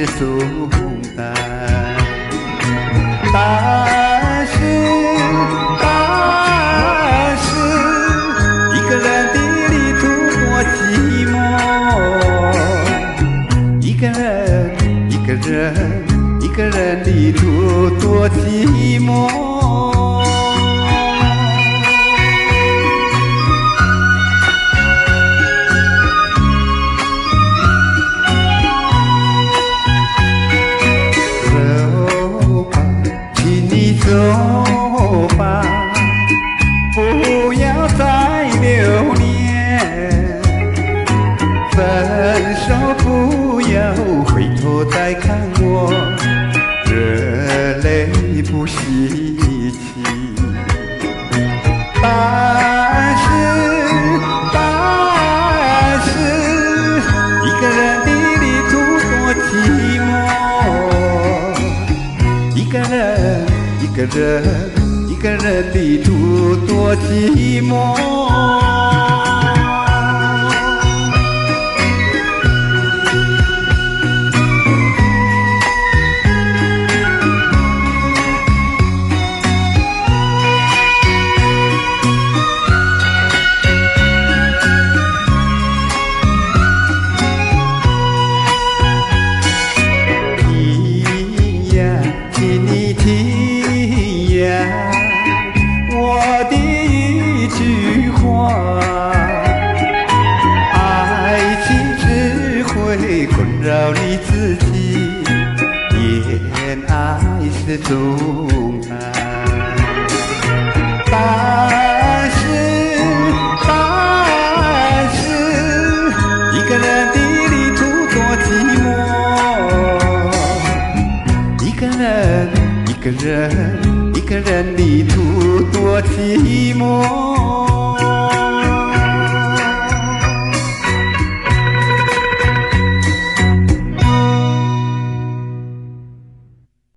是孤单。但是一个人的旅途多寂寞，一个人旅途多寂寞。走吧，不要再留恋，分手不要回头再看我，热泪不稀奇。但是一个人的旅途多寂寞，一个人旅途多寂寞。听呀，请你听呀，我的一句话，爱情只会困扰你自己，恋爱是重担。但是一个人的旅途多寂寞，一个人旅途多寂寞。